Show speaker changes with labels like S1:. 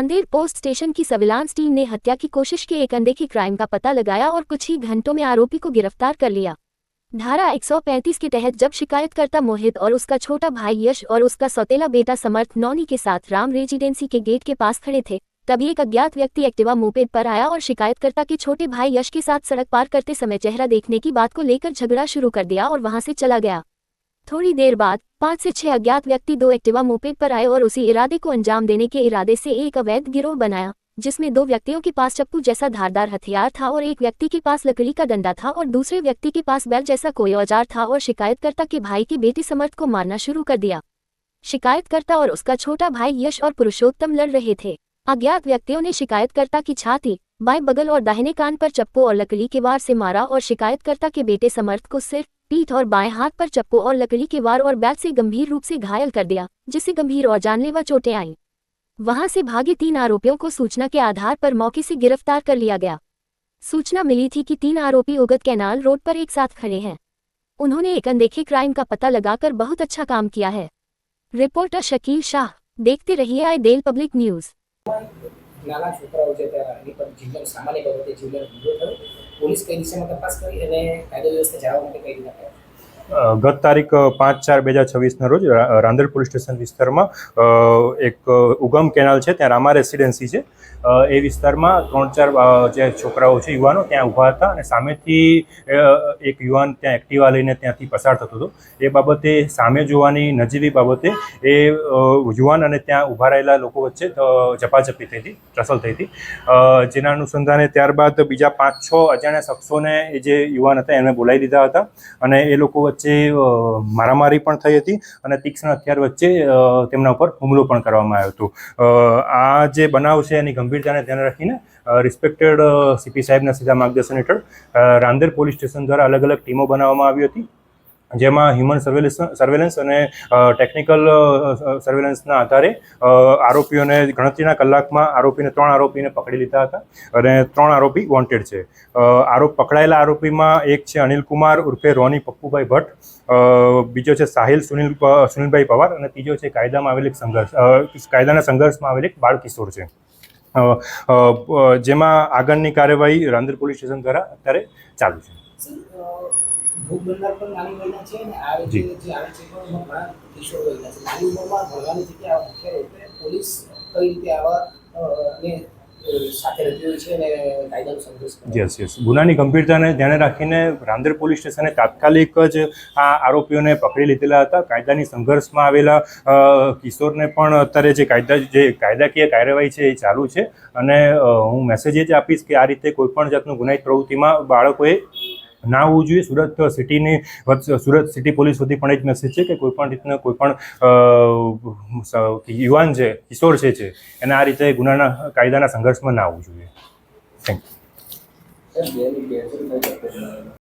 S1: Rander post station की surveillance team ने हत्या की कोशिश के एक अनदेखी क्राइम का पता लगाया और कुछ ही घंटों में आरोपी को गिरफ्तार कर लिया। धारा 135 के तहत जब शिकायतकर्ता मोहित और उसका छोटा भाई यश और उसका सौतेला बेटा समर्थ नौनी के साथ राम रेजिडेंसी के गेट के पास खड़े थे, तभी एक अज्ञात व्यक्ति एक्टिवा मोपेड पर आया और शिकायतकर्ता के छोटे भाई यश के साथ सड़क पार करते समय चेहरा देखने की बात को लेकर झगड़ा शुरू कर दिया और वहां से चला गया। थोड़ी देर बाद 5 से 6 अज्ञात व्यक्ति 2 एक्टिवा मोपेड पर आए और उसी इरादे को अंजाम देने के इरादे से एक अवैध गिरोह बनाया, जिसमें 2 व्यक्तियों के पास चप्पू जैसा धारदार हथियार था और एक व्यक्ति के पास लकड़ी का डंडा था और दूसरे व्यक्ति के पास बैल जैसा कोई औजार था और शिकायतकर्ता के भाई के बेटे समर्थ को मारना शुरू कर दिया। शिकायतकर्ता और उसका छोटा भाई यश और पुरुषोत्तम लड़ रहे थे। अज्ञात व्यक्तियों ने शिकायतकर्ता की छाती, बाएं बगल और दाहिने कान पर चप्पू और लकड़ी के वार से मारा और शिकायतकर्ता के बेटे समर्थ को सिर, पीठ और बाएं हाथ पर चप्पू और लकड़ी के वार और बैट से गंभीर रूप से घायल कर दिया, जिससे गंभीर और जानलेवा चोटें आईं। वहां से भागे 3 आरोपियों को सूचना के आधार पर मौके से गिरफ्तार कर लिया गया। सूचना मिली थी कि 3 आरोपी उगत कैनाल रोड पर एक साथ खड़े हैं। उन्होंने एक अनदेखे क्राइम का पता लगाकर बहुत अच्छा काम किया है। रिपोर्टर शकील शाह, देखते रहिए आइडेल पब्लिक न्यूज।
S2: નાના છોકરાઓ છે ત્યાં એની પર જીવલેણ સામાન્ય બાબતે જીવલેણ હુમલો થયો, પોલીસ કઈ દિશામાં તપાસ કરી અને કાયદો વ્યવસ્થા જાળવવા માટે કઈ રીતે કર્યા?
S3: ગત તારીખ 5/4/2024 રોજ રાંદેર પોલીસ સ્ટેશન વિસ્તારમાં એક ઉગમ કેનાલ છે, ત્યાં રામા રેસિડેન્સી છે, એ વિસ્તારમાં 3-4 જે છોકરાઓ છે યુવાનો ત્યાં ઊભા હતા અને સામેથી એક યુવાન ત્યાં એક્ટિવા લઈને ત્યાંથી પસાર થતો હતો। એ બાબતે સામે જોવાની નજીવી બાબતે એ યુવાન અને ત્યાં ઊભા રહેલા લોકો વચ્ચે ઝપાઝપી થઈ હતી, ટ્રસલ થઈ હતી, જેના અનુસંધાને ત્યારબાદ બીજા 5-6 અજાણ્યા શખ્સોને એ જે યુવાન હતા એમને બોલાવી દીધા હતા અને એ લોકો વચ્ચે મારામારી પણ થઈ હતી અને તીક્ષ્ણ હથિયાર વચ્ચે તેમના ઉપર હુમલો પણ કરવામાં આવ્યો હતો। આ જે બનાવ છે એની ગંભીરતાને ધ્યાને રાખીને રિસ્પેક્ટેડ સીપી સાહેબના સીધા માર્ગદર્શન હેઠળ રાંદેર પોલીસ સ્ટેશન દ્વારા અલગ અલગ ટીમો બનાવવામાં આવી હતી, જેમાં હ્યુમન સર્વેલન્સ અને ટેકનિકલ સર્વેલન્સના આધારે આરોપીઓને ગણતરીના કલાકમાં 3 આરોપીને પકડી લીધા હતા અને 3 આરોપી વોન્ટેડ છે। પકડાયેલા આરોપીમાં એક છે અનિલ કુમાર ઉર્ફે રોની પપ્પુભાઈ ભટ્ટ, બીજો છે સાહિલ સુનિલભાઈ પવાર અને ત્રીજો છે કાયદાના સંઘર્ષમાં આવેલ એક બાળ કિશોર છે, જેમાં આગળની કાર્યવાહી રાંદેર પોલીસ સ્ટેશન દ્વારા અત્યારે ચાલુ છે।
S2: ભોગ બનનાર પણ નાની ઉંમરના છે અને આ જે આવે છે પણ ઘણા કિશોર વયના છે। નાની ઉંમરમાં ભણવાની જગ્યાએ આવા મુખ્ય રૂપે પોલીસ કઈ રીતે આવા ને સાથે રહેતી હોય છે અને કાયદાનો સંઘર્ષ કરે?
S3: યસ ગુનાની ગંભીરતાને ધ્યાને રાખીને રાંદેર પોલીસ સ્ટેશને તાત્કાલિક જ આ આરોપીઓને પકડી લીધેલા હતા। કાયદાની સંઘર્ષમાં આવેલા કિશોરને પણ અત્યારે જે કાયદાકીય કાર્યવાહી છે એ ચાલુ છે અને હું મેસેજ એ જ આપીશ કે આ રીતે કોઈપણ જાતનું ગુનાહિત પ્રવૃત્તિમાં બાળકોએ ના હોવું જોઈએ। સુરત સિટી પોલીસ વતી પણ એક મેસેજ છે કે કોઈપણ રીતના કોઈપણ યુવાન છે, કિશોર છે એને આ રીતે કાયદાના સંઘર્ષમાં ના આવવું જોઈએ। Thank you.